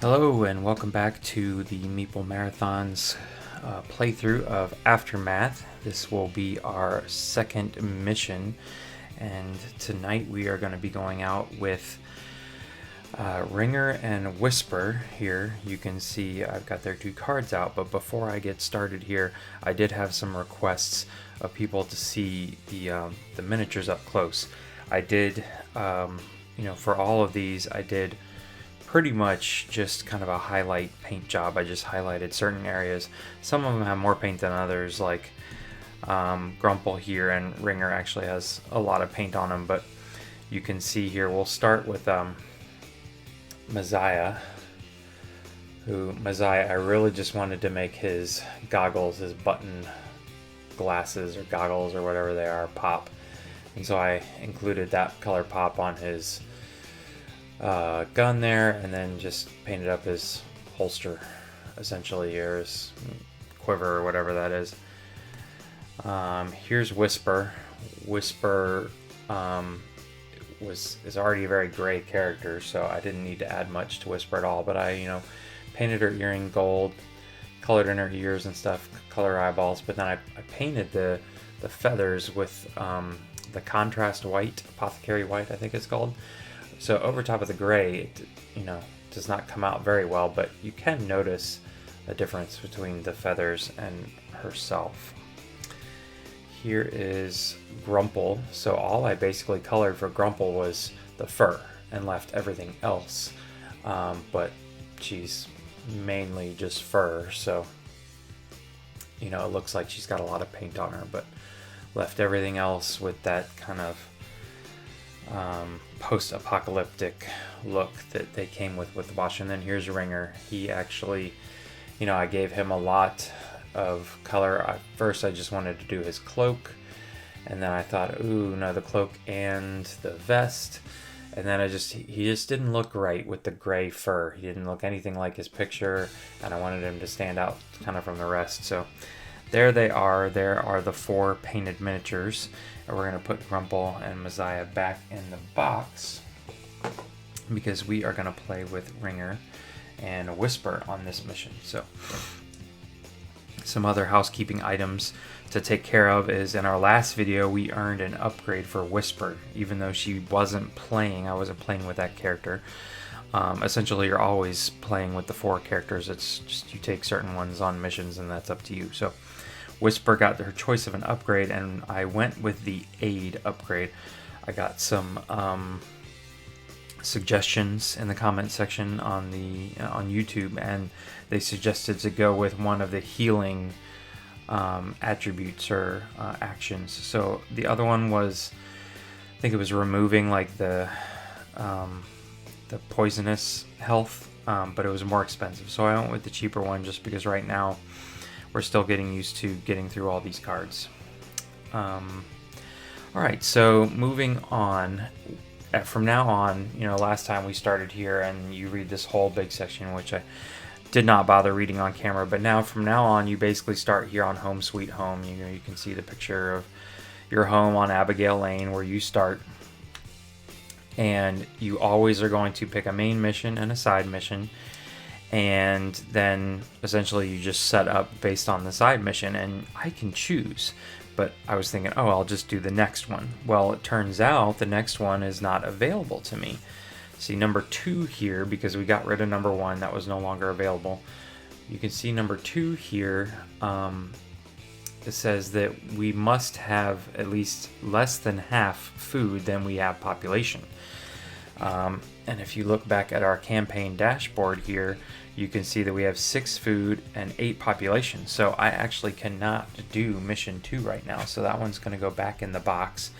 Hello and welcome back to the Meeple Marathon's playthrough of Aftermath. This will be our second mission, and tonight we are going to be going out with Ringr and Whisper here. You can see I've got their two cards out, but before I get started here, I did have some requests of people to see the miniatures up close. I did, for all of these, I did pretty much just kind of a highlight paint job. I just highlighted certain areas. Some of them have more paint than others, like Grumple here, and Ringr actually has a lot of paint on them, but you can see here, we'll start with Messiah, I really just wanted to make his goggles, his button glasses or goggles or whatever they are, pop. And so I included that color pop on his gun there, and then just painted up his holster, essentially, or his quiver or whatever that is. Here's Whisper. Whisper is already a very gray character, so I didn't need to add much to Whisper at all, but I painted her earring gold, colored in her ears and stuff, color eyeballs, but then I painted the feathers with the contrast white, apothecary white I think it's called. So over top of the gray, it does not come out very well, but you can notice a difference between the feathers and herself. Here is Grumple. So all I basically colored for Grumple was the fur and left everything else. But she's mainly just fur, so it looks like she's got a lot of paint on her, but left everything else with that kind of post-apocalyptic look that they came with the wash. And then here's Ringr. He actually, I gave him a lot of color. First I just wanted to do his cloak, and then I thought, ooh, no, the cloak and the vest, and then he just didn't look right with the gray fur. He didn't look anything like his picture, and I wanted him to stand out kind of from the rest. So there they are. There are the four painted miniatures. And we're going to put Grumple and Messiah back in the box because we are going to play with Ringr and Whisper on this mission. So some other housekeeping items to take care of is, in our last video we earned an upgrade for Whisper, even though she wasn't playing. I wasn't playing with that character. Essentially you're always playing with the four characters. It's just you take certain ones on missions and that's up to you. So Whisper got her choice of an upgrade, and I went with the aid upgrade. I got some suggestions in the comment section on YouTube, and they suggested to go with one of the healing attributes or actions. So the other one was, I think it was removing like the poisonous health, but it was more expensive. So I went with the cheaper one just because right now we're still getting used to getting through all these cards. Alright, so moving on. From now on, last time we started here and you read this whole big section, which I did not bother reading on camera, but from now on you basically start here on Home Sweet Home. You can see the picture of your home on Abigail Lane where you start. And you always are going to pick a main mission and a side mission, and then essentially you just set up based on the side mission, and I can choose. But I was thinking, I'll just do the next one. Well, it turns out the next one is not available to me. See number 2 here, because we got rid of number 1, that was no longer available. You can see number 2 here. It says that we must have at least less than half food than we have population. And if you look back at our campaign dashboard here, you can see that we have 6 food and 8 population. So I actually cannot do mission 2 right now. So that one's going to go back in the box.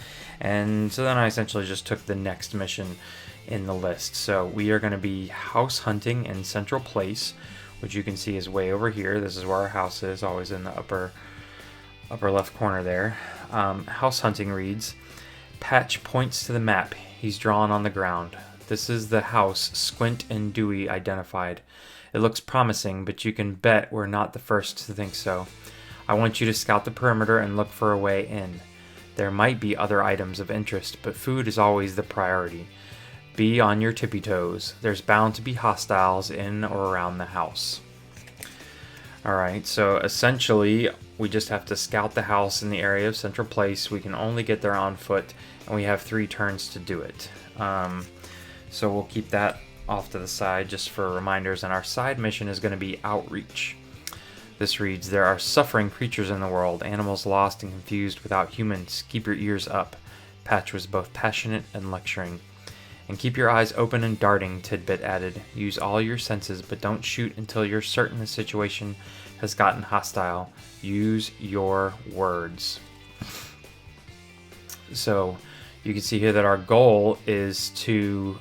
And so then I essentially just took the next mission in the list. So we are going to be house hunting in Central Place, which you can see is way over here. This is where our house is, always in the upper left corner there. House hunting reads, Patch points to the map he's drawn on the ground. This is the house Squint and Dewey identified. It looks promising, but you can bet we're not the first to think so. I want you to scout the perimeter and look for a way in. There might be other items of interest, but food is always the priority. Be on your tippy toes. There's bound to be hostiles in or around the house. Alright, so essentially we just have to scout the house in the area of Central Place. We can only get there on foot, and we have 3 turns to do it. So we'll keep that off to the side just for reminders, and our side mission is going to be Outreach. This reads, there are suffering creatures in the world, animals lost and confused without humans. Keep your ears up. Patch was both passionate and lecturing. And keep your eyes open and darting, Tidbit added. Use all your senses, but don't shoot until you're certain the situation has gotten hostile. Use your words. So you can see here that our goal is to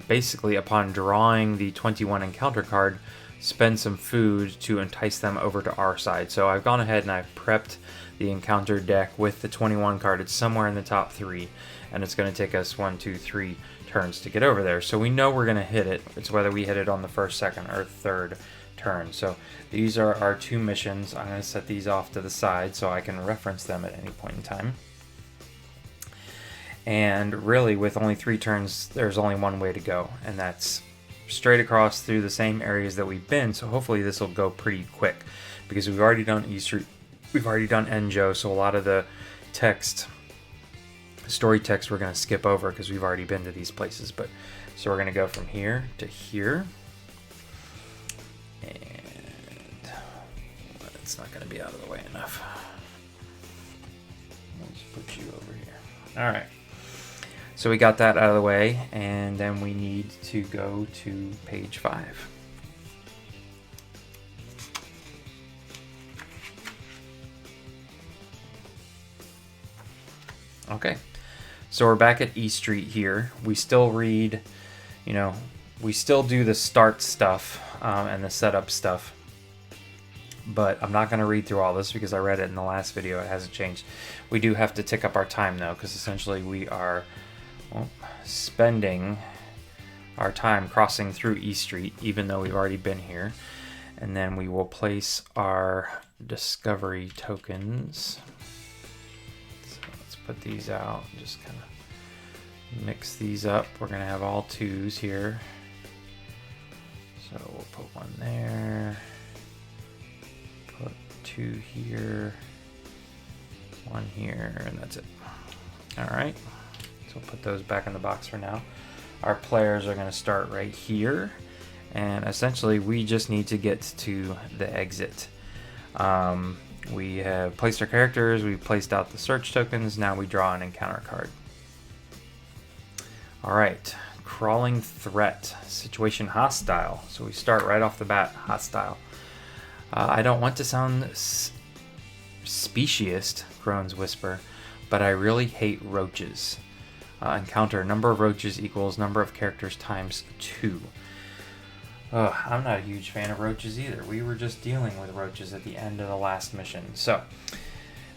basically, upon drawing the 21 encounter card, spend some food to entice them over to our side. So I've gone ahead and I've prepped the encounter deck with the 21 card. It's somewhere in the top 3, and it's going to take us 1, 2, 3 turns to get over there. So we know we're going to hit it. It's whether we hit it on the first, second, or third turn. So these are our 2 missions. I'm going to set these off to the side so I can reference them at any point in time. And really, with only 3 turns, there's only one way to go, and that's straight across through the same areas that we've been. So hopefully this will go pretty quick, because we've already done East Street, we've already done Enjo, so a lot of the story text we're going to skip over because we've already been to these places. But so we're going to go from here to here, and it's not going to be out of the way enough. Let's put you over here. All right, so we got that out of the way, and then we need to go to page 5. Okay, so we're back at E Street here. We still read, we still do the start stuff and the setup stuff, but I'm not going to read through all this because I read it in the last video. It hasn't changed. We do have to tick up our time though, because essentially we are spending our time crossing through E Street, even though we've already been here. And then we will place our discovery tokens. Put these out, just kind of mix these up. We're going to have all 2s here. So we'll put 1 there, put 2 here, 1 here, and that's it. All right, so we'll put those back in the box for now. Our players are going to start right here, and essentially we just need to get to the exit. We have placed our characters, we've placed out the search tokens, now we draw an encounter card. Alright, crawling threat, situation hostile. So we start right off the bat, hostile. I don't want to sound speciest, groans Whisper, but I really hate roaches. Encounter, number of roaches equals number of characters times 2. I'm not a huge fan of roaches either. We were just dealing with roaches at the end of the last mission. So,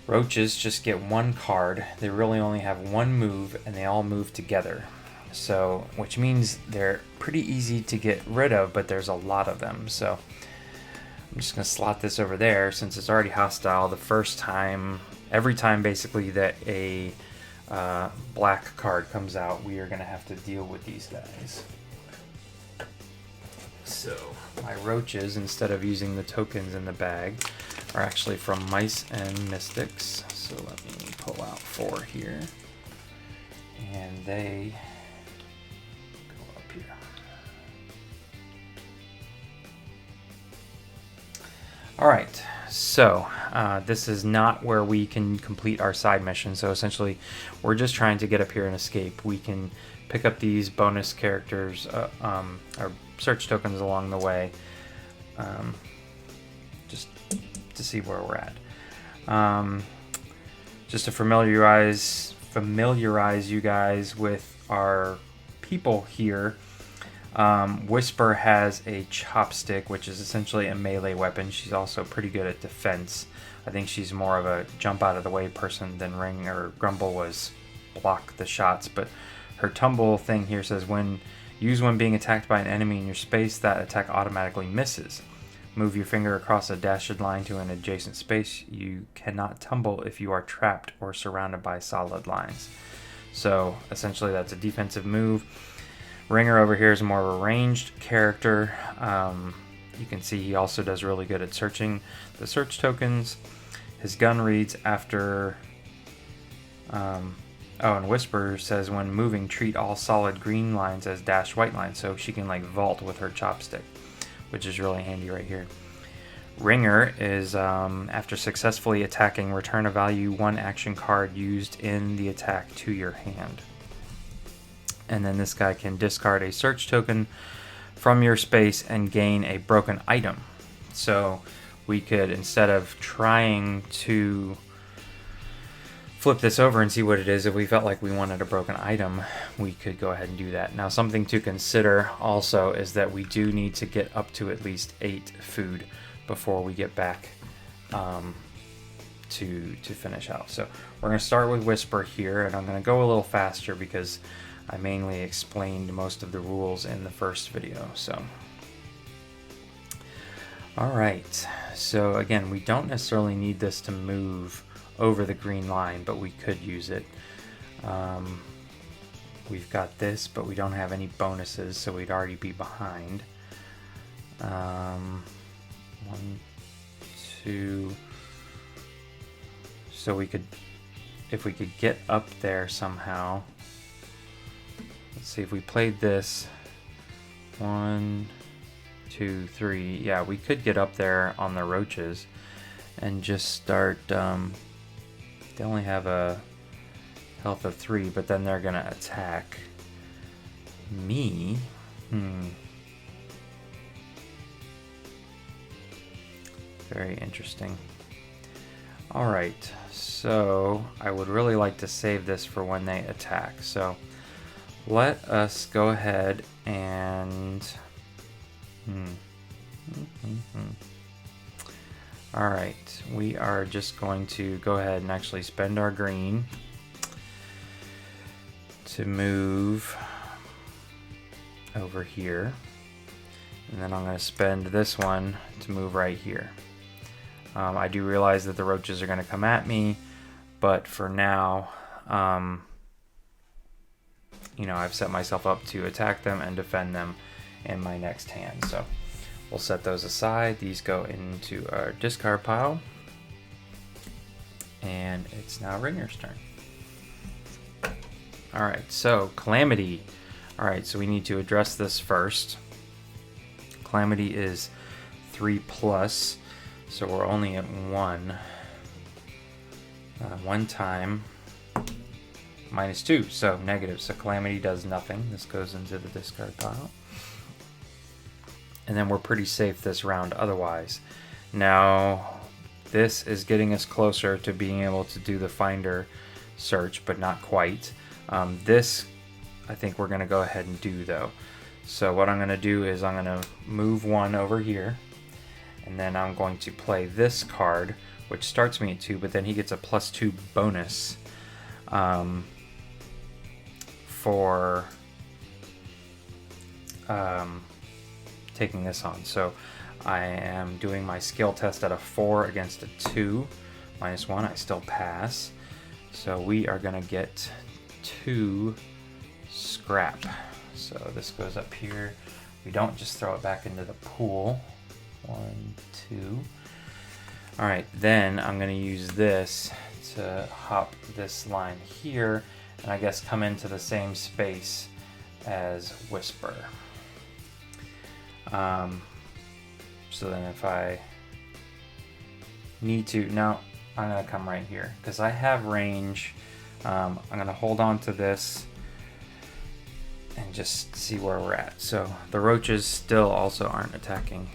roaches just get 1 card. They really only have 1 move, and they all move together. So, which means they're pretty easy to get rid of, but there's a lot of them. So, I'm just going to slot this over there since it's already hostile. The first time, every time basically that a black card comes out, we are going to have to deal with these guys. So my roaches, instead of using the tokens in the bag, are actually from Mice and Mystics. So let me pull out 4 here, and they go up here. All right, so this is not where we can complete our side mission. So essentially, we're just trying to get up here and escape. We can pick up these bonus characters, or search tokens along the way, just to see where we're at. Just to familiarize you guys with our people here. Whisper has a chopstick, which is essentially a melee weapon. She's also pretty good at defense. I think she's more of a jump out of the way person than Ring or Grumble was block the shots. But her tumble thing here says when being attacked by an enemy in your space, that attack automatically misses. Move your finger across a dashed line to an adjacent space. You cannot tumble if you are trapped or surrounded by solid lines. So essentially that's a defensive move. Ringr over here is more of a ranged character. You can see he also does really good at searching the search tokens. His gun reads after... and Whisper says when moving, treat all solid green lines as dashed white lines, so she can like vault with her chopstick, which is really handy right here. Ringr is after successfully attacking, return a value 1 action card used in the attack to your hand. And then this guy can discard a search token from your space and gain a broken item. So we could, instead of trying to flip this over and see what it is, if we felt like we wanted a broken item, we could go ahead and do that. Now, something to consider also is that we do need to get up to at least 8 food before we get back to finish out. So we're going to start with Whisper here, and I'm going to go a little faster because I mainly explained most of the rules in the first video. So alright, so again, we don't necessarily need this to move over the green line, but we could use it. We've got this, but we don't have any bonuses, so we'd already be behind. 1, 2. So we could, if we could get up there somehow. Let's see if we played this. 1, 2, 3. Yeah, we could get up there on the roaches and just start. They only have a health of 3, but then they're gonna attack me. Very interesting. Alright, so I would really like to save this for when they attack. So let us go ahead and... Alright, we are just going to go ahead and actually spend our green to move over here. And then I'm going to spend this one to move right here. I do realize that the roaches are going to come at me, but for now, you know, I've set myself up to attack them and defend them in my next hand. So we'll set those aside. These go into our discard pile. And it's now Ringr's turn. Alright, so Calamity. Alright, so we need to address this first. Calamity is 3+, so we're only at 1. 1 time -2, so negative. So Calamity does nothing. This goes into the discard pile. And then we're pretty safe this round otherwise. Now, this is getting us closer to being able to do the finder search, but not quite. This, I think we're going to go ahead and do, though. So what I'm going to do is I'm going to move 1 over here, and then I'm going to play this card, which starts me at 2, but then he gets a +2 bonus for taking this on. So I am doing my skill test at a 4 against a 2. -1, I still pass. So we are going to get 2 scrap. So this goes up here. We don't just throw it back into the pool. 1, 2. Alright, then I'm going to use this to hop this line here, and I guess come into the same space as Whisper. So then if I need to, now I'm going to come right here because I have range. I'm going to hold on to this and just see where we're at. So the roaches still also aren't attacking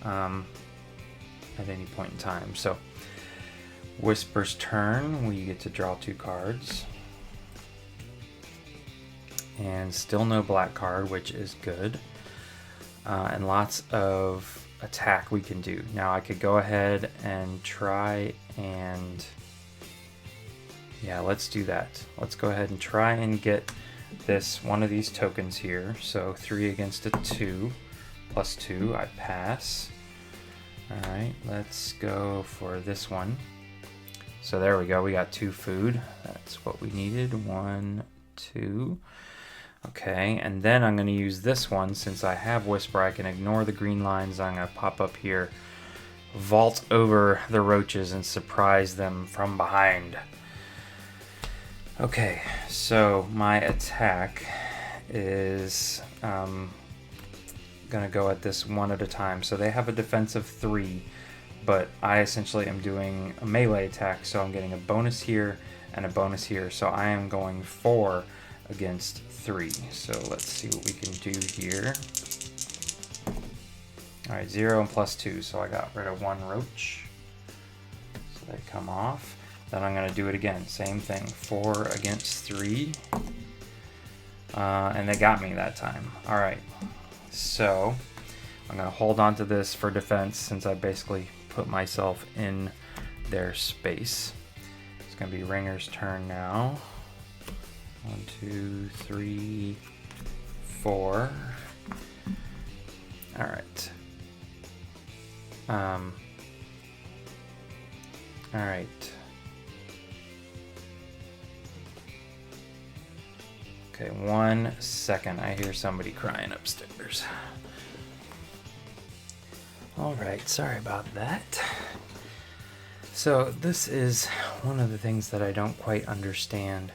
at any point in time. So Whisper's turn, we get to draw 2 cards. And still no black card, which is good. And lots of attack we can do. Now I could go ahead and try and... yeah, let's do that. Let's go ahead and try and get this one of these tokens here. So 3 against a 2, +2, I pass. Alright, let's go for this one. So there we go, we got 2 food. That's what we needed. 1, 2. Okay, and then I'm going to use this one. Since I have Whisper, I can ignore the green lines. I'm going to pop up here, vault over the roaches, and surprise them from behind. Okay, so my attack is going to go at this one at a time. So they have a defense of 3, but I essentially am doing a melee attack, so I'm getting a bonus here and a bonus here. So I am going 4 against 3. So let's see what we can do here. Alright, 0 and plus 2, so I got rid of 1 roach. So they come off. Then I'm going to do it again. Same thing, 4 against 3. And they got me that time. Alright, so I'm going to hold on to this for defense since I basically put myself in their space. It's going to be Ringr's turn now. 1, 2, 3, 4. All right. All right. Okay, 1 second. I hear somebody crying upstairs. All right, sorry about that. So this is one of the things that I don't quite understand,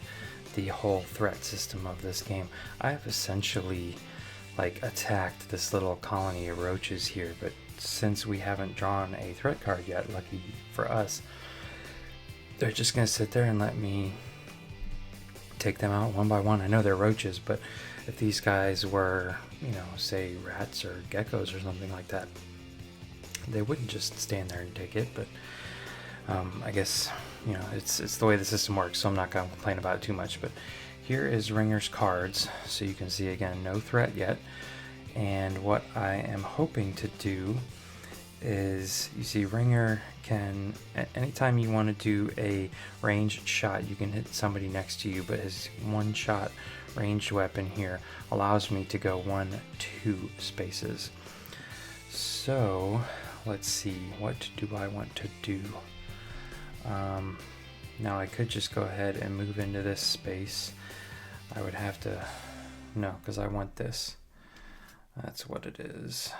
the whole threat system of this game. I've essentially attacked this little colony of roaches here, but since we haven't drawn a threat card yet, lucky for us, they're just gonna sit there and let me take them out one by one. I know they're roaches, but if these guys were, say rats or geckos or something like that, they wouldn't just stand there and take it. But I guess it's the way the system works, so I'm not going to complain about it too much. But here is Ringr's cards, so you can see again, no threat yet. And what I am hoping to do is, you see Ringr can, anytime you want to do a ranged shot, you can hit somebody next to you, but his one-shot ranged weapon here allows me to go 1, 2 spaces. So let's see, what do I want to do? Now I could just go ahead and move into this space. I would have to, no, because I want this. That's what it is.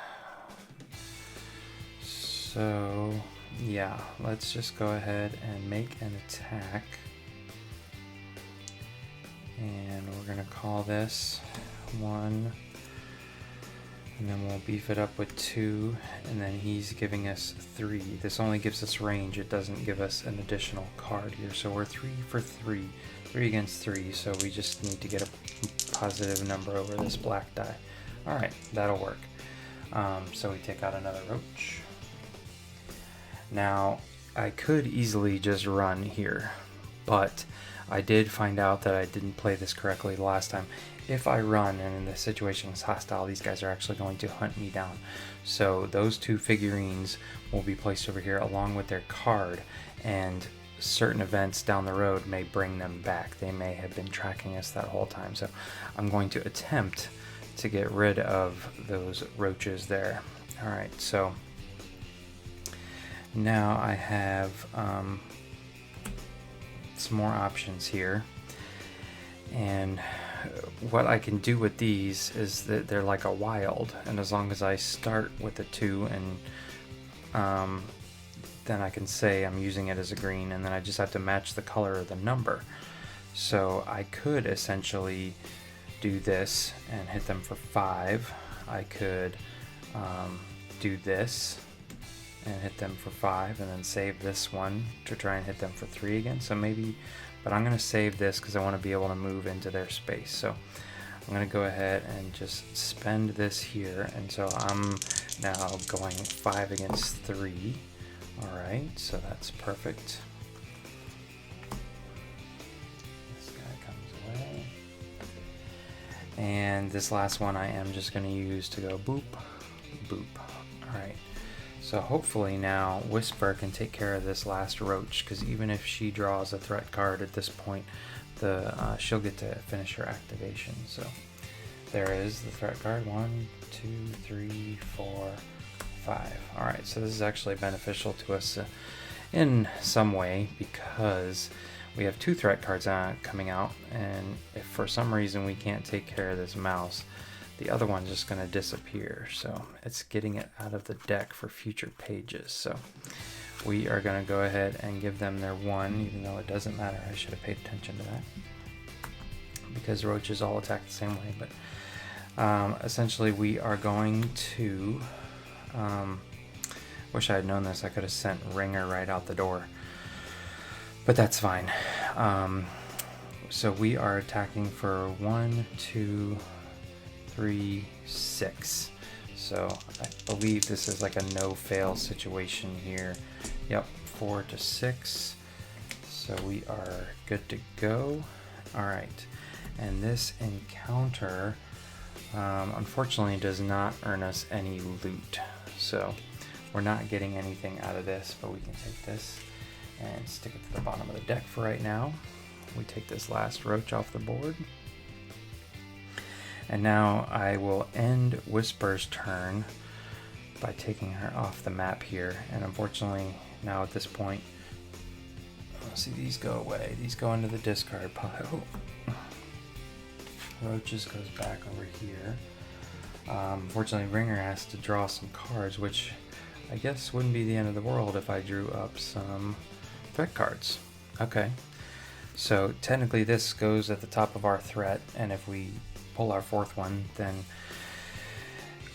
So yeah, let's just go ahead and make an attack. And we're gonna call this 1. And then we'll beef it up with 2, and then he's giving us 3. This only gives us range, it doesn't give us an additional card here. So we're 3 for 3, 3 against 3, so we just need to get a positive number over this black die. Alright, that'll work. So we take out another roach. Now, I could easily just run here, but I did find out that I didn't play this correctly the last time. If I run and the situation is hostile, these guys are actually going to hunt me down. So those 2 figurines will be placed over here along with their card, and certain events down the road may bring them back. They may have been tracking us that whole time. So I'm going to attempt to get rid of those roaches there. All right, so now I have some more options here. And what I can do with these is that they're like a wild, and as long as I start with a 2 and then I can say I'm using it as a green, and then I just have to match the color of the number. So I could essentially do this and hit them for 5. I could do this and hit them for 5, and then save this one to try and hit them for 3 again. So maybe, but I'm going to save this because I want to be able to move into their space. So I'm going to go ahead and just spend this here, and so I'm now going 5 against 3. Alright, so that's perfect. This guy comes away. And this last one I am just going to use to go boop, boop. Alright, so hopefully now Whisper can take care of this last roach, because even if she draws a threat card at this point, she'll get to finish her activation. So there is the threat card. 1, 2, 3, 4, 5. Alright, so this is actually beneficial to us in some way, because we have 2 threat cards coming out, and if for some reason we can't take care of this mouse, the other one's just going to disappear. So it's getting it out of the deck for future pages. So we are going to go ahead and give them their 1, even though it doesn't matter. I should have paid attention to that, because roaches all attack the same way. But essentially we are going to, wish I had known this, I could have sent Ringr right out the door, but that's fine. So we are attacking for 1, 2, 3, 6. So I believe this is like a no-fail situation here. Yep, 4 to 6. So we are good to go. All right, and this encounter unfortunately does not earn us any loot. So we're not getting anything out of this, but we can take this and stick it to the bottom of the deck for right now. We take this last roach off the board. And now I will end Whisper's turn by taking her off the map here. And unfortunately, now at this point, see, these go away. These go into the discard pile. Roaches goes back over here. Unfortunately, Ringr has to draw some cards, which I guess wouldn't be the end of the world if I drew up some threat cards. Okay, so technically this goes at the top of our threat, and if we pull our 4th one, then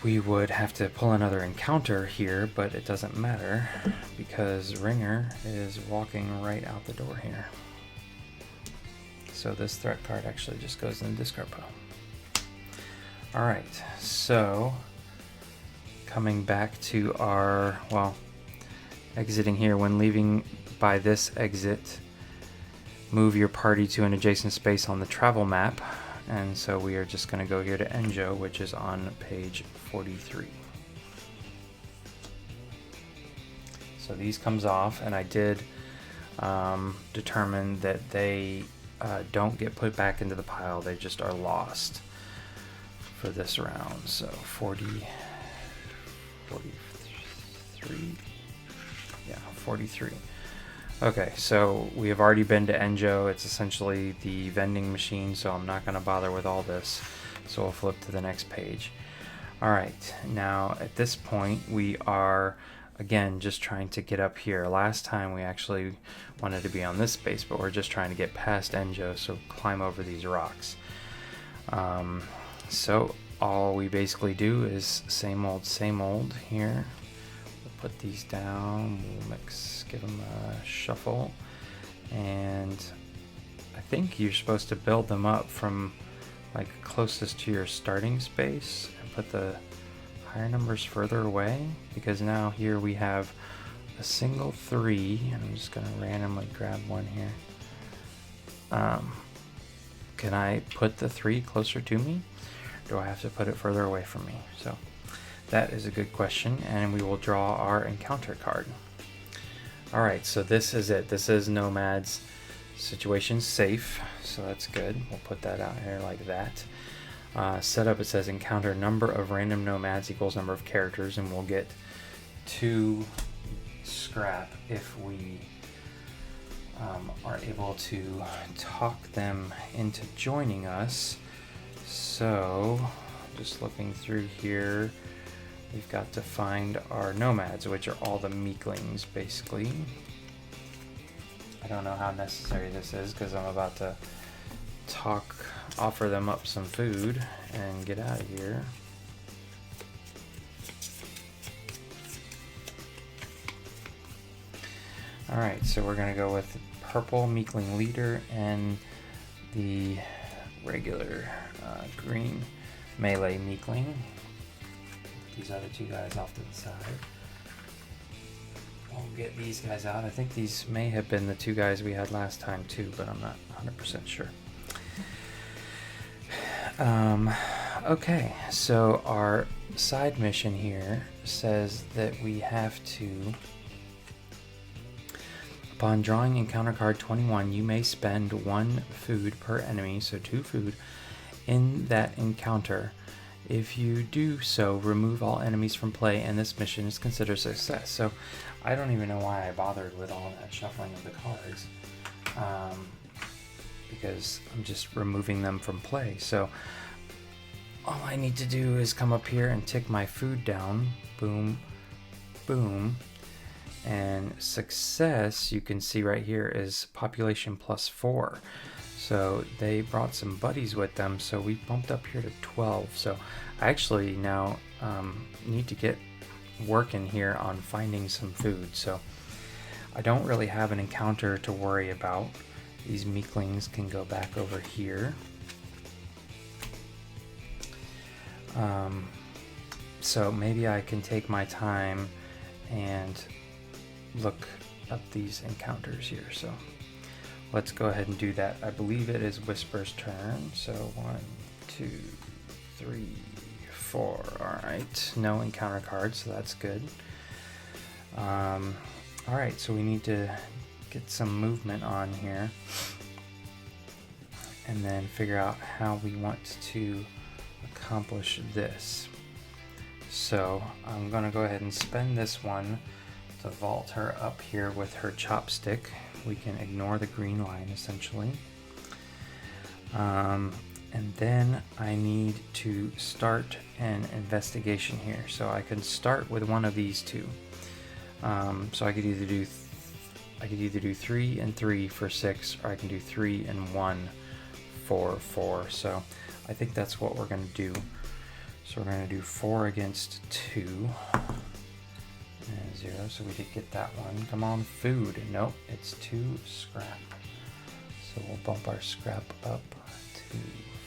we would have to pull another encounter here, but it doesn't matter because Ringr is walking right out the door here. So this threat card actually just goes in the discard pile. All right, so coming back to our, well, exiting here. When leaving by this exit, move your party to an adjacent space on the travel map. And so we are just going to go here to Enjo, which is on page 43. So these comes off, and I did determine that they don't get put back into the pile. They just are lost for this round. So 43. Yeah, 43. Okay, so we have already been to Enjo. It's essentially the vending machine, so I'm not going to bother with all this. So we'll flip to the next page. All right, now at this point we are again just trying to get up here. Last time we actually wanted to be on this space, but we're just trying to get past Enjo, so climb over these rocks. So all we basically do is same old here. We'll put these down, we'll mix, give them a shuffle, and I think you're supposed to build them up from like closest to your starting space and put the higher numbers further away, because now here we have a single 3, and I'm just going to randomly grab one here. Can I put the 3 closer to me? Or do I have to put it further away from me? So that is a good question, and we will draw our encounter card. Alright, so this is it. This is Nomad's situation safe, so that's good. We'll put that out here like that. Setup, it says encounter number of random nomads equals number of characters, and we'll get 2 scrap if we are able to talk them into joining us. So just looking through here, we've got to find our nomads, which are all the meeklings basically. I don't know how necessary this is because I'm about to offer them up some food and get out of here. Alright, so we're going to go with purple meekling leader and the regular green melee meekling. These other 2 guys off to the side. We'll get these guys out. I think these may have been the 2 guys we had last time too, but I'm not 100% sure. Okay, so our side mission here says that we have to, upon drawing encounter card 21, you may spend 1 food per enemy, so 2 food, in that encounter. If you do so, remove all enemies from play, and this mission is considered a success. So I don't even know why I bothered with all that shuffling of the cards. because I'm just removing them from play. So all I need to do is come up here and tick my food down. Boom, boom. And success, you can see right here, is population +4. So they brought some buddies with them, so we bumped up here to 12. So I actually now need to get working here on finding some food. So I don't really have an encounter to worry about. These meeklings can go back over here. So maybe I can take my time and look up these encounters here. So let's go ahead and do that. I believe it is Whisper's turn. So 1, 2, 3, 4. All right, no encounter cards, so that's good. All right, so we need to get some movement on here and then figure out how we want to accomplish this. So I'm gonna go ahead and spend this one to vault her up here with her chopstick. We can ignore the green line essentially. And then I need to start an investigation here. So I can start with one of these two. So I could either do 3 and 3 for 6, or I can do 3 and 1 for 4. So I think that's what we're going to do. So we're going to do 4 against 2. And 0, so we did get that one. Come on, food. Nope, it's 2 scrap. So we'll bump our scrap up to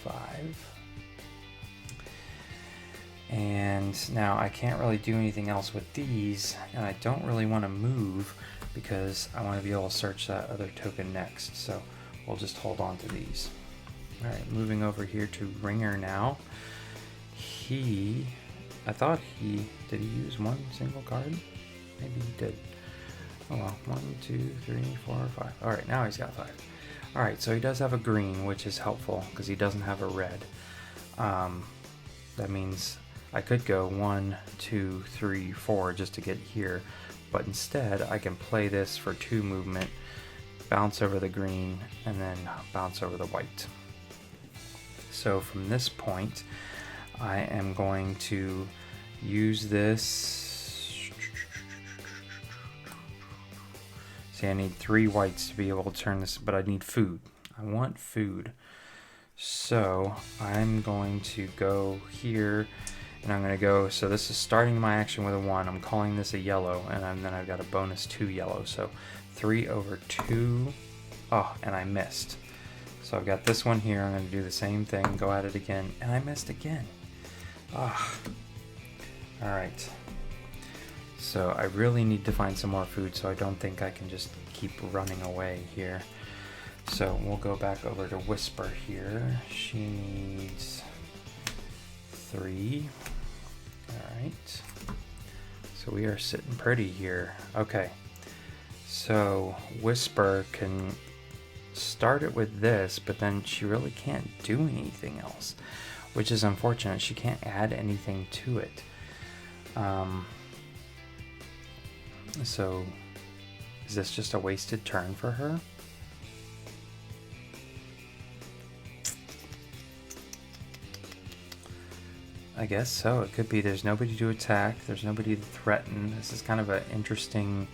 5. And now I can't really do anything else with these, and I don't really want to move because I want to be able to search that other token next. So we'll just hold on to these. All right, moving over here to Ringr now. I thought did he use one single card? Maybe he did. Oh well, 1, 2, 3, 4, 5. All right, now he's got 5. All right, so he does have a green, which is helpful because he doesn't have a red. That means I could go 1, 2, 3, 4 just to get here, but instead I can play this for 2 movement, bounce over the green, and then bounce over the white. So from this point, I am going to use this. See, I need 3 whites to be able to turn this, but I need food. I want food. So I'm going to go here, and I'm going to go, so this is starting my action with a 1. I'm calling this a yellow, and then I've got a bonus 2 yellow. So 3 over 2. Oh, and I missed. So I've got this one here. I'm going to do the same thing, go at it again, and I missed again. Ah. All right. So I really need to find some more food, so I don't think I can just keep running away here. So we'll go back over to Whisper here. She needs 3. All right. So we are sitting pretty here. Okay. So Whisper can start it with this, but then she really can't do anything else, which is unfortunate. She can't add anything to it. So is this just a wasted turn for her? I guess so. It could be there's nobody to attack, there's nobody to threaten. This is kind of an interesting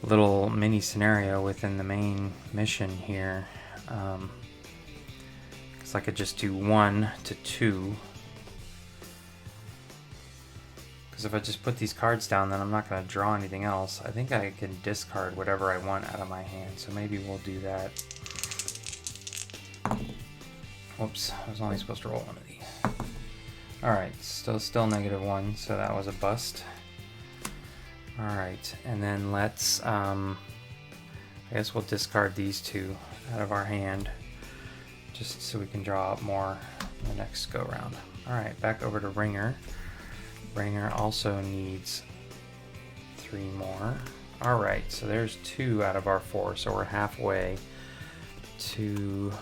little mini scenario within the main mission here. Because I could just do 1 to 2. Because if I just put these cards down, then I'm not going to draw anything else. I think I can discard whatever I want out of my hand, so maybe we'll do that. Whoops, I was only supposed to roll one of these. Alright, still -1, so that was a bust. Alright, and then let's, I guess we'll discard these 2 out of our hand, just so we can draw up more the next go round. Alright, back over to Ringr. Ringr also needs 3 more. Alright, so there's 2 out of our 4, so we're halfway to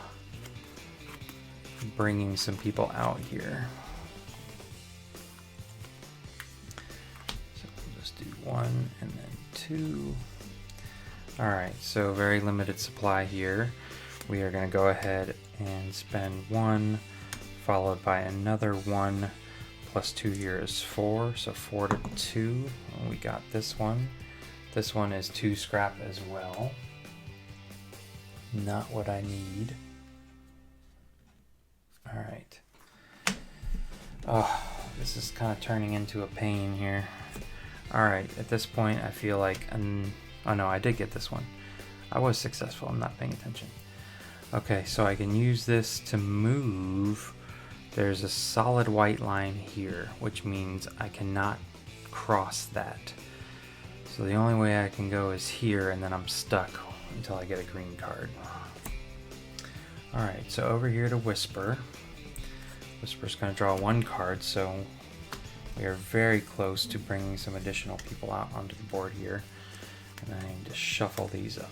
bringing some people out here. So we'll just do 1 and then 2. Alright, so very limited supply here. We are going to go ahead and spend 1, followed by another 1, plus 2 here is 4, so 4 to 2. And we got this one. This one is 2 scrap as well. Not what I need. Alright. Oh, this is kind of turning into a pain here. Alright, at this point I feel like... oh no, I did get this one. I was successful, I'm not paying attention. Okay, so I can use this to move. There's a solid white line here, which means I cannot cross that. So the only way I can go is here, and then I'm stuck until I get a green card. Alright, so over here to Whisper. Whisper's going to draw 1 card, so we are very close to bringing some additional people out onto the board here. And I need to shuffle these up.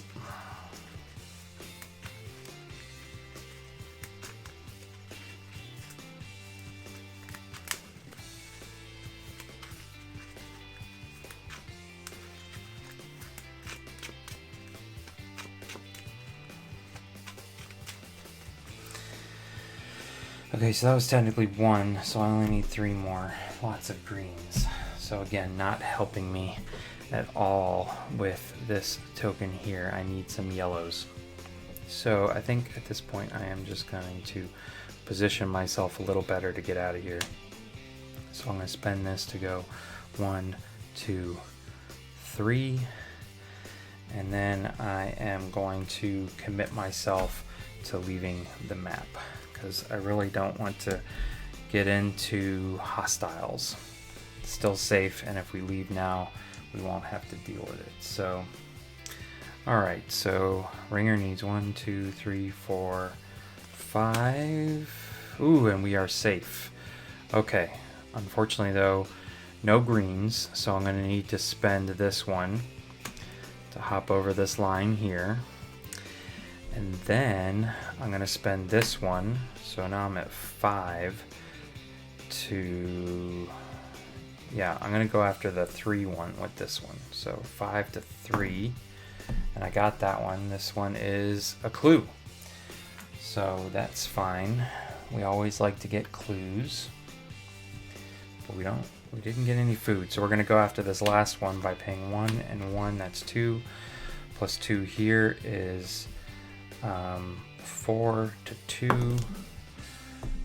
Okay, so that was technically 1, so I only need 3 more. Lots of greens. So again, not helping me at all with this token here. I need some yellows. So I think at this point I am just going to position myself a little better to get out of here. So I'm going to spend this to go 1, 2, 3. And then I am going to commit myself to leaving the map, because I really don't want to get into hostiles. It's still safe, and if we leave now, we won't have to deal with it. So, alright, so Ringr needs 1, 2, 3, 4, 5. Ooh, and we are safe. Okay, unfortunately though, no greens, so I'm going to need to spend this one to hop over this line here. And then I'm going to spend this one, so now I'm at 5 to... yeah, I'm going to go after the 3 one with this one. So 5 to 3, and I got that one. This one is a clue. So that's fine. We always like to get clues. But we didn't get any food. So we're going to go after this last one by paying 1 and 1, that's 2. Plus 2 here is 4 to 2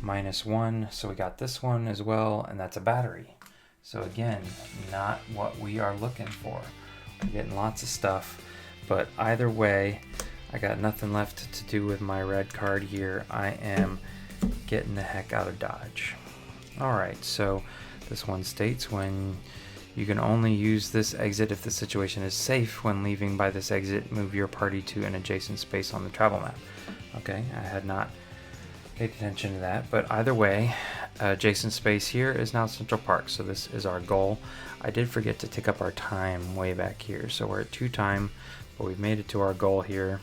minus 1. So we got this one as well, and that's a battery. So again, not what we are looking for. We're getting lots of stuff, but either way, I got nothing left to do with my red card here. I am getting the heck out of Dodge. Alright, so this one states when you can only use this exit if the situation is safe. When leaving by this exit, move your party to an adjacent space on the travel map. Okay, I had not paid attention to that, but either way, adjacent space here is now Central Park, so this is our goal. I did forget to tick up our time way back here, so we're at 2 time, but we've made it to our goal here,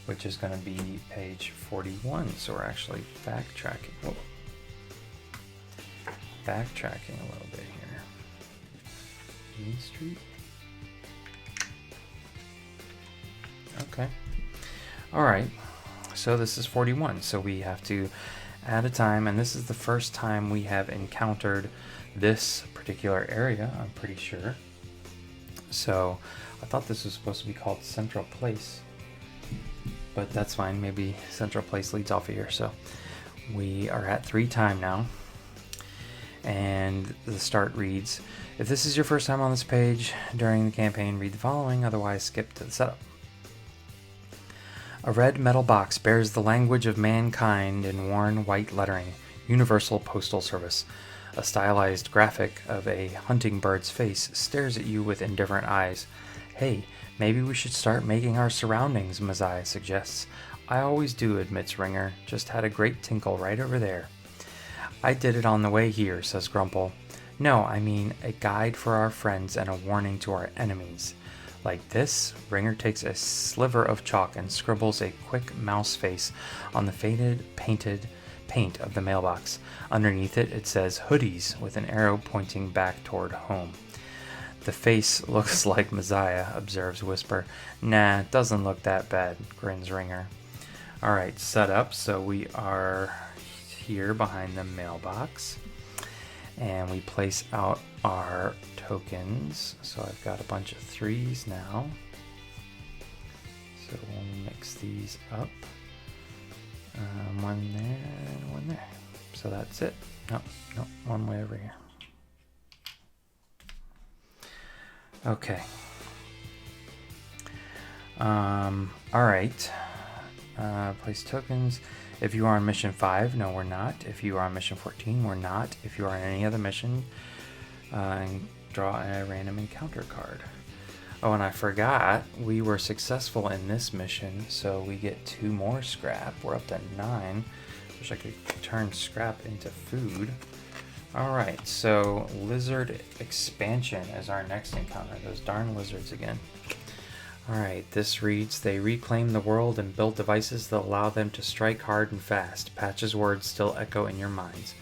which is going to be page 41, so we're actually backtracking. Whoa. Backtracking a little bit here. Main Street. Okay. Alright. So this is 41. So we have to add a time, and this is the first time we have encountered this particular area, I'm pretty sure. So I thought this was supposed to be called Central Place, but that's fine. Maybe Central Place leads off of here. So we are at 3 time now. And the start reads, if this is your first time on this page during the campaign, read the following, otherwise skip to the setup. A red metal box bears the language of mankind in worn white lettering, Universal Postal Service. A stylized graphic of a hunting bird's face stares at you with indifferent eyes. Hey, maybe we should start making our surroundings, Mazai suggests. I always do, admits Ringr. Just had a great tinkle right over there. I did it on the way here, says Grumple. No, I mean a guide for our friends and a warning to our enemies. Like this, Ringr takes a sliver of chalk and scribbles a quick mouse face on the faded paint of the mailbox. Underneath it, it says hoodies with an arrow pointing back toward home. The face looks like Messiah, observes Whisper. Nah, it doesn't look that bad, grins Ringr. Alright, set up. So we are here behind the mailbox. And we place out our tokens. So I've got a bunch of 3s now. So we'll mix these up. One there and one there. So that's it. No, one way over here. Okay. Alright. Place tokens. If you are on mission 5, no, we're not. If you are on mission 14, we're not. If you are on any other mission, draw a random encounter card. Oh, and I forgot, we were successful in this mission, so we get 2 more scrap. We're up to 9. Wish I could turn scrap into food. Alright, so lizard expansion is our next encounter. Those darn lizards again. Alright, this reads, they reclaim the world and build devices that allow them to strike hard and fast. Patch's words still echo in your minds.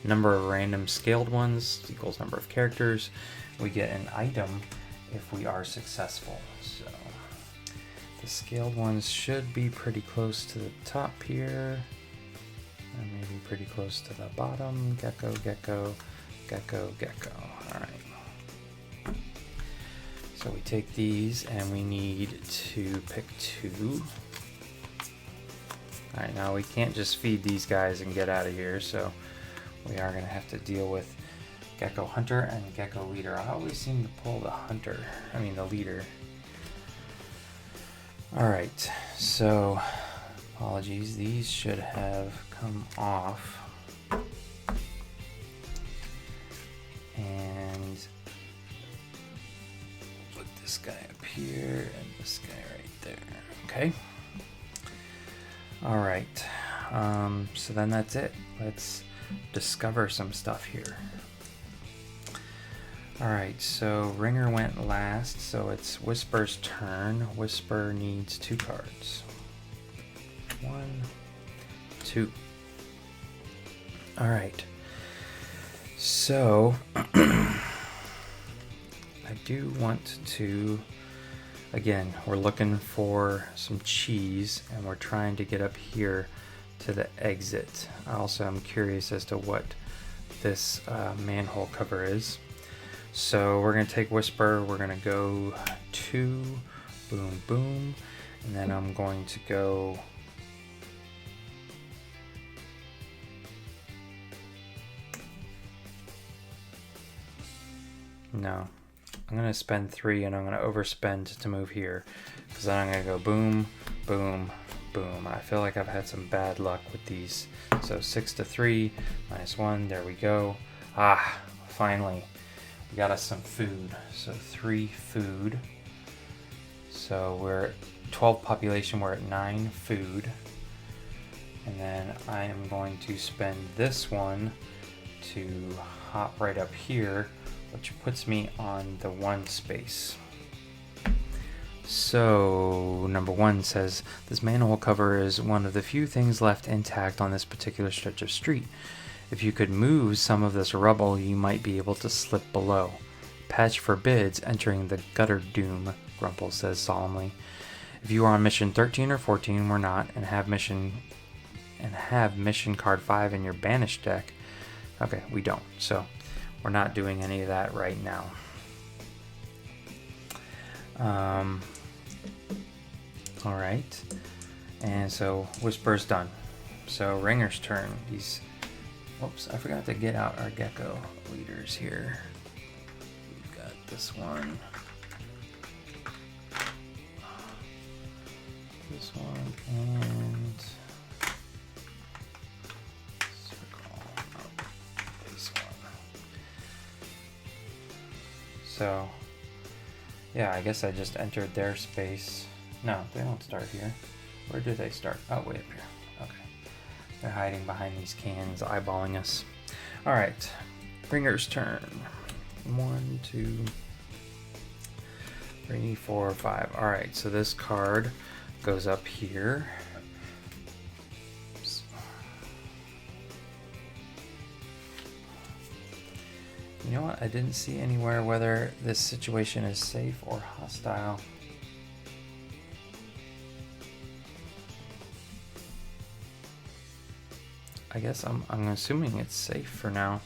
Number of random scaled ones equals number of characters. We get an item if we are successful. So the scaled ones should be pretty close to the top here. And maybe pretty close to the bottom. Gecko, gecko, gecko, gecko. Alright. So we take these and we need to pick 2. Alright, now we can't just feed these guys and get out of here, so we are going to have to deal with Gecko Hunter and Gecko Leader. I always seem to pull the leader. Alright, so apologies, these should have come off. And put this guy up here and this guy right there. Okay. Alright, so then that's it. Let's discover some stuff here. Alright, so Ringr went last, so it's Whisper's turn. Whisper needs 2 cards. 1, 2. Alright. So, I do want to, again, we're looking for some cheese, and we're trying to get up here to the exit. I also am curious as to what this manhole cover is. So we're going to take Whisper, we're going to go 2, boom, boom, and then I'm going to go no, I'm going to spend 3 and I'm going to overspend to move here, because then I'm going to go boom, boom, boom. I feel like I've had some bad luck with these. So 6 to 3, -1, there we go. Ah, finally. We got us some food, so 3 food. So we're at 12 population, we're at 9 food. And then I am going to spend this one to hop right up here, which puts me on the 1 space. So number 1 says, this manhole cover is one of the few things left intact on this particular stretch of street. If you could move some of this rubble, you might be able to slip below. Patch forbids entering the gutter doom, Grumple says solemnly. If you are on mission 13 or 14, we're not, and have mission card 5 in your banished deck. Okay, we don't, so we're not doing any of that right now. Alright, and so Whisper's done. So Ringer's turn. Whoops, I forgot to get out our gecko leaders here. We've got this one. This one and circle. Oh, this one. So yeah, I guess I just entered their space. No, they don't start here. Where do they start? Oh, way up here. Okay. They're hiding behind these cans, eyeballing us. Alright. Ringer's turn. 1, 2, 3, 4, 5. Alright, so this card goes up here. You know what? I didn't see anywhere whether this situation is safe or hostile. I guess I'm assuming it's safe for now.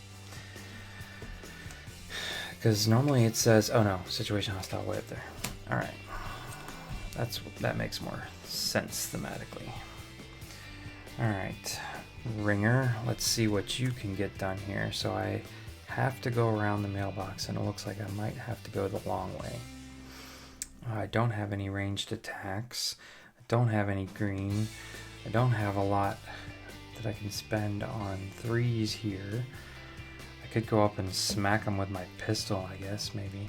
Because normally it says, oh no, situation hostile way up there. Alright. That makes more sense thematically. Alright. Ringer, let's see what you can get done here. So I have to go around the mailbox, and it looks like I might have to go the long way. I don't have any ranged attacks. I don't have any green. I don't have a lot that I can spend on threes here. I could go up and smack them with my pistol, I guess, maybe.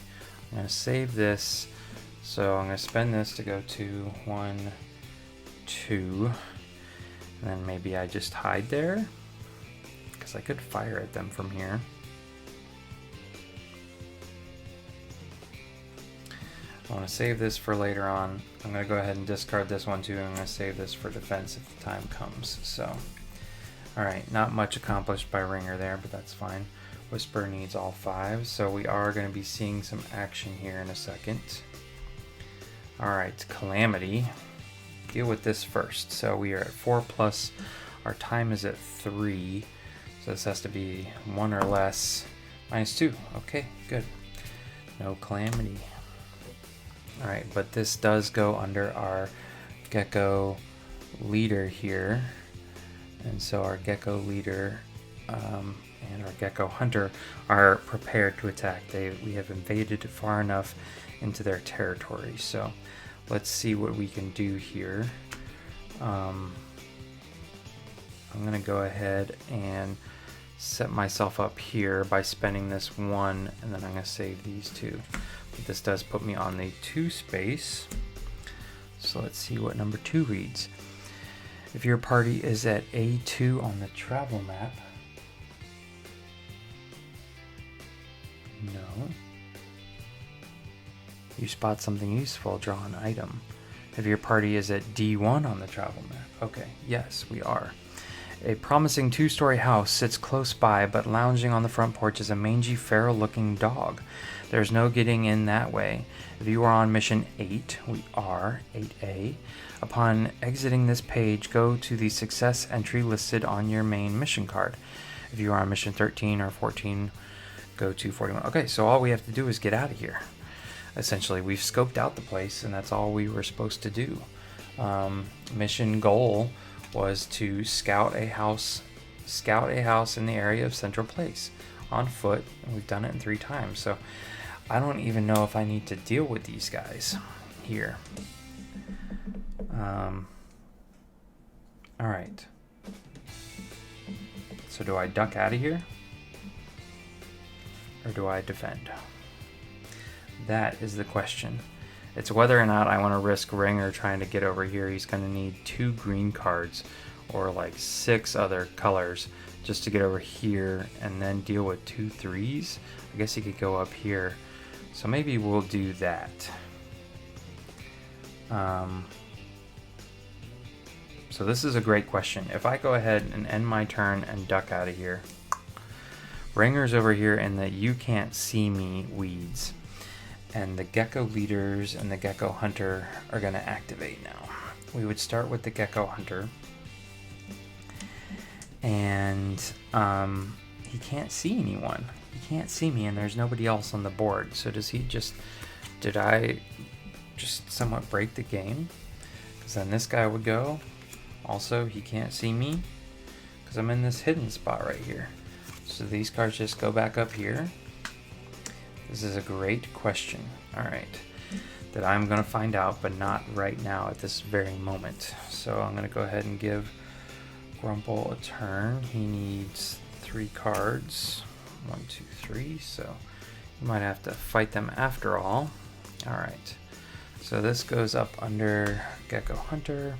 I'm going to save this. So I'm going to spend this to go to 1, 2. And then maybe I just hide there. Because I could fire at them from here. I want to save this for later on. I'm going to go ahead and discard this one too. I'm going to save this for defense if the time comes. So, alright, not much accomplished by Ringr there, but that's fine. Whisper needs all 5, so we are going to be seeing some action here in a second. Alright, Calamity. Deal with this first. So we are at 4+, our time is at 3, so this has to be 1 or less. -2, okay, good. No Calamity. Alright, but this does go under our Gecko leader here. And so our Gecko leader and our Gecko hunter are prepared to attack. We have invaded far enough into their territory. So let's see what we can do here. I'm going to go ahead and set myself up here by spending this 1, and then I'm going to save these 2. But this does put me on the 2 space. So let's see what number 2 reads. If your party is at A2 on the travel map, no. You spot something useful, draw an item. If your party is at D1 on the travel map, okay, yes, we are. A promising 2-story house sits close by, but lounging on the front porch is a mangy, feral-looking dog. There's no getting in that way. If you are on mission 8, we are 8A. Upon exiting this page, go to the success entry listed on your main mission card. If you are on mission 13 or 14, go to 41. Okay, so all we have to do is get out of here. Essentially, we've scoped out the place, and that's all we were supposed to do. Mission goal was to scout a house in the area of Central Place on foot, and we've done it in 3 times. So I don't even know if I need to deal with these guys here. All right. So do I duck out of here, or do I defend? That is the question. It's whether or not I want to risk Ringr trying to get over here. He's going to need 2 green cards or like 6 other colors just to get over here, and then deal with 2 threes. I guess he could go up here. So maybe we'll do that. So this is a great question. If I go ahead and end my turn and duck out of here, Ringr's over here in the you can't see me weeds. And the Gecko leaders and the Gecko hunter are going to activate now. We would start with the Gecko hunter. And he can't see anyone. He can't see me, and there's nobody else on the board. So did I just somewhat break the game? Because then this guy would go. Also, he can't see me because I'm in this hidden spot right here. So these cards just go back up here. This is a great question. All right, that I'm going to find out, but not right now at this very moment. So I'm going to go ahead and give Grumple a turn. He needs 3 cards. 1, 2, 3. So you might have to fight them after all. All right. So this goes up under Gecko Hunter.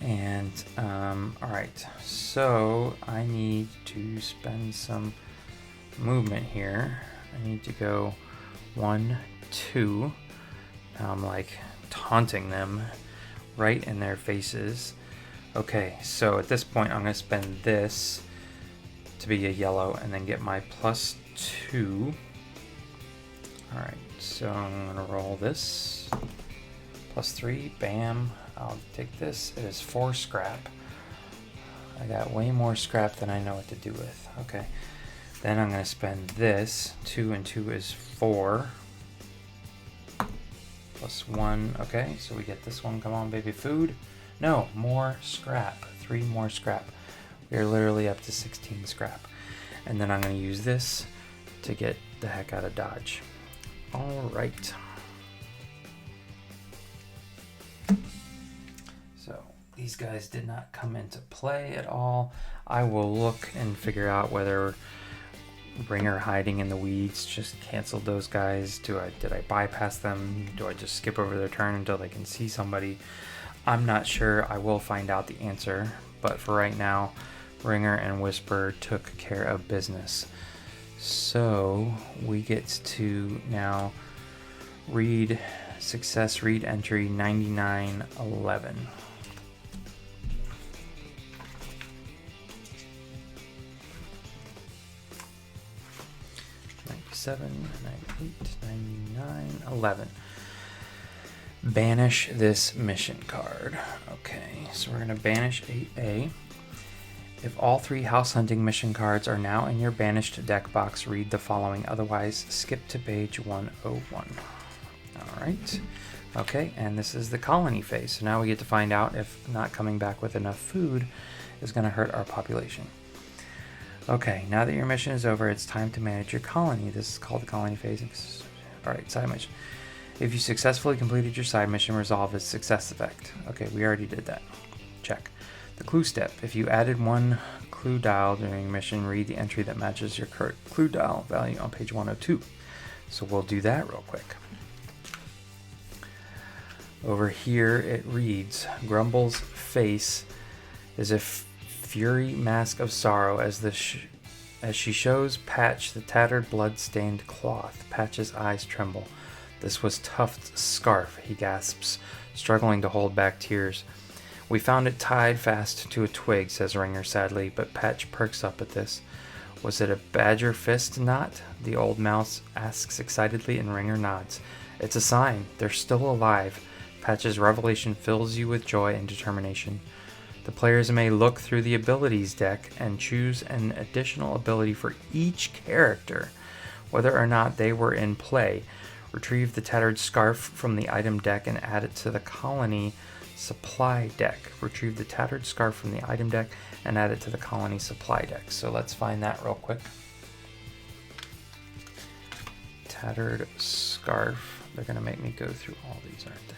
And all right. So I need to spend some movement here. I need to go 1, 2. Now I'm like taunting them right in their faces. Okay, so at this point I'm going to spend this to be a yellow, and then get my +2. Alright, so I'm going to roll this. +3, bam. I'll take this. It is 4 scrap. I got way more scrap than I know what to do with. Okay. Then I'm going to spend this. 2 and 2 is 4. +1. Okay, so we get this one. Come on, baby. Food. No, more scrap. 3 more scrap. We are literally up to 16 scrap. And then I'm going to use this to get the heck out of Dodge. All right. So these guys did not come into play at all. I will look and figure out whether Ringr hiding in the weeds just canceled those guys. Did I bypass them? Do I just skip over their turn until they can see somebody? I'm not sure. I will find out the answer. But for right now, Ringr and Whisper took care of business. So we get to now read entry 9911. 97, 98, 99, 11. Banish this mission card. Okay, so we're going to banish 8A. If all 3 house hunting mission cards are now in your banished deck box, read the following. Otherwise, skip to page 101. All right. Okay, and this is the colony phase. So now we get to find out if not coming back with enough food is going to hurt our population. Okay, now that your mission is over, it's time to manage your colony. This is called the colony phase. All right, side mission. If you successfully completed your side mission, resolve its success effect. Okay, we already did that. Check. The clue step. If you added 1 clue dial during your mission, read the entry that matches your current clue dial value on page 102. So we'll do that real quick. Over here it reads, Grumble's face is a fury mask of sorrow as she shows Patch the tattered blood-stained cloth. Patch's eyes tremble. This was Tuft's scarf, he gasps, struggling to hold back tears. We found it tied fast to a twig, says Ringr sadly, but Patch perks up at this. Was it a badger fist knot? The old mouse asks excitedly, and Ringr nods. It's a sign. They're still alive. Patch's revelation fills you with joy and determination. The players may look through the abilities deck and choose an additional ability for each character, whether or not they were in play. Retrieve the tattered scarf from the item deck and add it to the colony supply deck. Retrieve the tattered scarf from the item deck and add it to the colony supply deck. So let's find that real quick. Tattered scarf. They're going to make me go through all these, aren't they?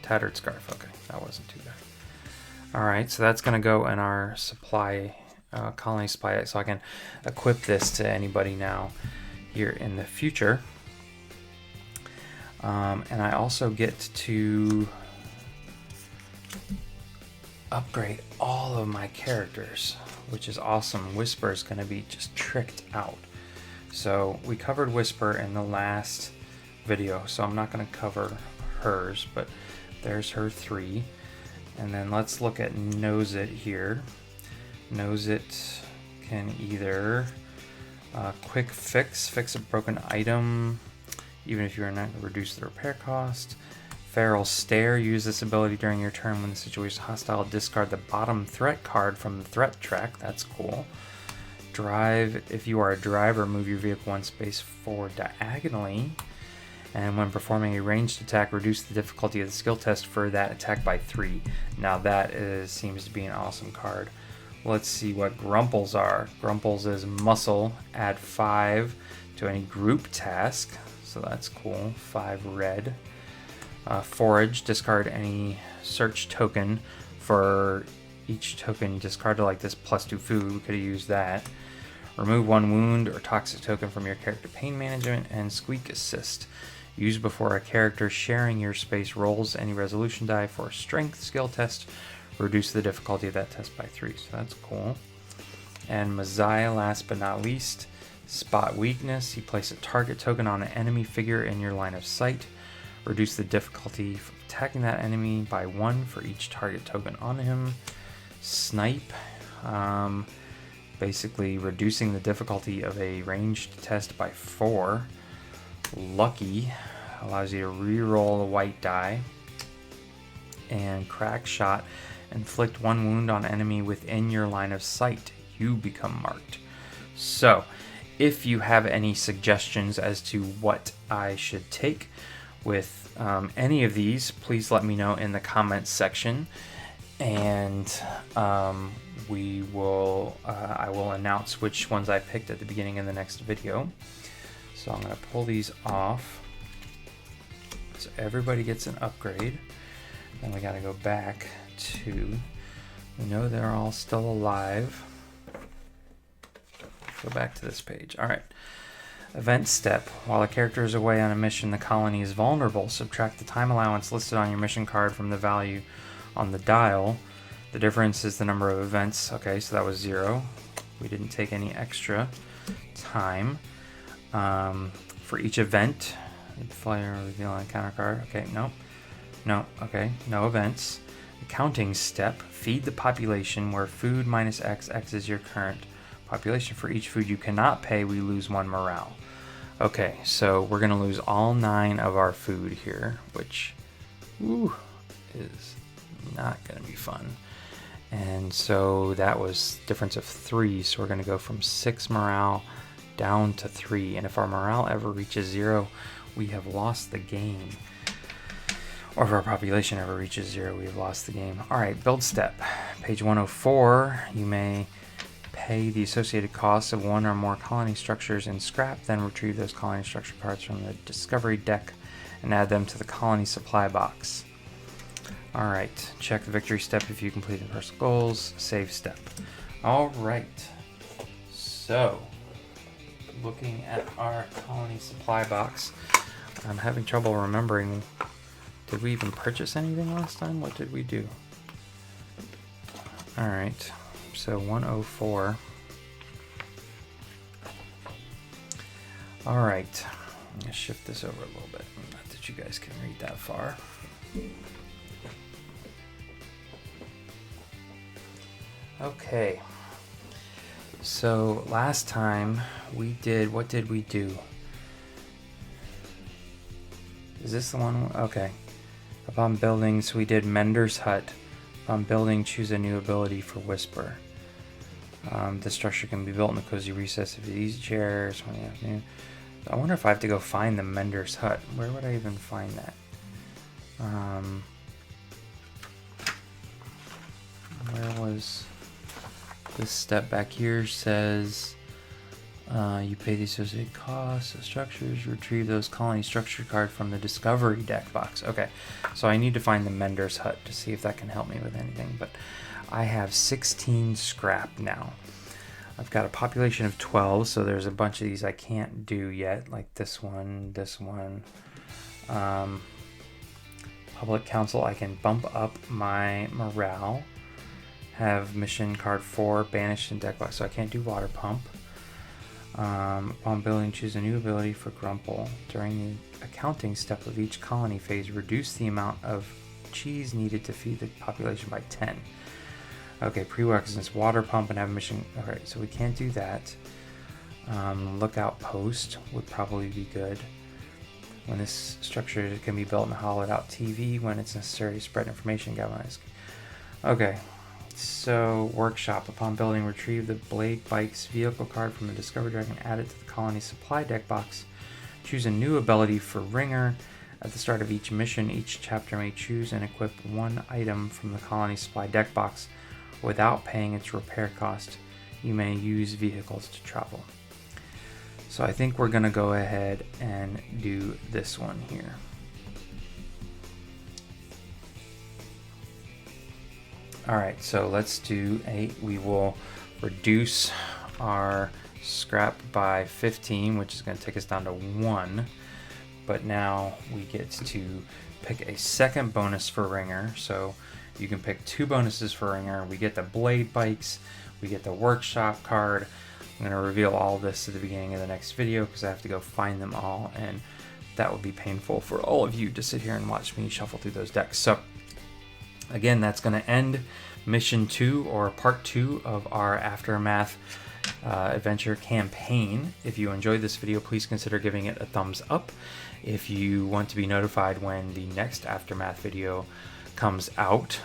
Tattered scarf. Okay, that wasn't too bad. All right, so that's going to go in our supply, colony supply deck. So I can equip this to anybody now here in the future. And I also get to upgrade all of my characters, which is awesome. Whisper is going to be just tricked out. So we covered Whisper in the last video, so I'm not going to cover hers, but there's her 3. And then let's look at Knows It here. Knows It can either quick fix a broken item, even if you're not going to reduce the repair cost. Feral Stare, use this ability during your turn when the situation is hostile. Discard the bottom threat card from the threat track. That's cool. Drive, if you are a driver, move your vehicle 1 space forward diagonally. And when performing a ranged attack, reduce the difficulty of the skill test for that attack by 3. Now that seems to be an awesome card. Let's see what Grumples are. Grumples is Muscle, add 5 to any group task. So that's cool. 5 red. Forage, discard any search token. For each token discarded like this +2 food, we could have used that. Remove 1 wound or toxic token from your character pain management. And Squeak Assist. Used before a character sharing your space rolls any resolution die for a strength skill test. Reduce the difficulty of that test by 3. So that's cool. And Messiah, last but not least. Spot Weakness. You place a target token on an enemy figure in your line of sight. Reduce the difficulty of attacking that enemy by 1 for each target token on him. Snipe. basically reducing the difficulty of a ranged test by 4. Lucky allows you to re-roll a white die. And crack shot, inflict 1 wound on enemy within your line of sight. You become marked. So, if you have any suggestions as to what I should take with any of these, please let me know in the comments section, and we will. I will announce which ones I picked at the beginning of the next video. So I'm going to pull these off, so everybody gets an upgrade. Then we got to go back to. We know they're all still alive. Go back to this page. All right. Event step. While a character is away on a mission, the colony is vulnerable. Subtract the time allowance listed on your mission card from the value on the dial. The difference is the number of events. Okay, so that was 0. We didn't take any extra time. For each event, flyer reveal on counter card. Okay, no. No, okay, no events. Counting step. Feed the population where food minus X. X is your current population. For each food you cannot pay, we lose 1 morale. Okay, so we're going to lose all 9 of our food here, which is not going to be fun. And so that was difference of 3, so we're going to go from 6 morale down to 3. And if our morale ever reaches 0, we have lost the game. Or if our population ever reaches 0, we have lost the game. All right, build step. Page 104, you may pay the associated costs of 1 or more colony structures in scrap, then retrieve those colony structure cards from the discovery deck and add them to the colony supply box. All right, check the victory step if you completed personal goals. Save step. All right, so looking at our colony supply box, I'm having trouble remembering. Did we even purchase anything last time? What did we do? All right, so 104. All right, I'm gonna shift this over a little bit. Not that you guys can read that far. Okay, so last time we did, what did we do? Is this the one? Okay. Upon building, so we did Mender's Hut. Upon building, choose a new ability for Whisper. The structure can be built in the cozy recess of these chairs. I wonder if I have to go find the Mender's Hut. Where would I even find that? Where was this step back here? Says you pay the associated costs of structures, retrieve those colony structure card from the discovery deck box. Okay, so I need to find the Mender's Hut to see if that can help me with anything, but I have 16 scrap now. I've got a population of 12, so there's a bunch of these I can't do yet, like this one. Public Council, I can bump up my morale. Have mission card 4 banished in deck box, so I can't do water pump. Upon building, choose a new ability for Grumple. During the accounting step of each colony phase, reduce the amount of cheese needed to feed the population by 10. Okay, prerequisites, water pump and have mission. Okay, so we can't do that. Lookout post would probably be good. When this structure can be built in a hollowed out TV, when it's necessary to spread information, galvanize. Okay. So, workshop. Upon building, retrieve the Blade Bikes vehicle card from the Discovery Deck and add it to the colony supply deck box. Choose a new ability for Ringr. At the start of each mission, each chapter may choose and equip 1 item from the colony supply deck box without paying its repair cost. You may use vehicles to travel. So I think we're going to go ahead and do this one here. All right, so let's do 8. We will reduce our scrap by 15, which is going to take us down to 1. But now we get to pick a second bonus for Ringr. So you can pick 2 bonuses for Ringr. We get the Blade Bikes. We get the Workshop card. I'm going to reveal all this at the beginning of the next video because I have to go find them all. And that would be painful for all of you to sit here and watch me shuffle through those decks. So again, that's going to end mission 2 or part 2 of our Aftermath adventure campaign. If you enjoyed this video, please consider giving it a thumbs up. If you want to be notified when the next Aftermath video comes out,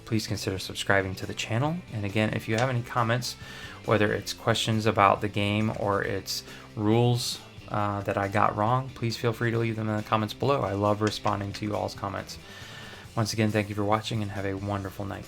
please consider subscribing to the channel. And again, if you have any comments, whether it's questions about the game or it's rules that I got wrong, please feel free to leave them in the comments below. I love responding to you all's comments. Once again, thank you for watching and have a wonderful night.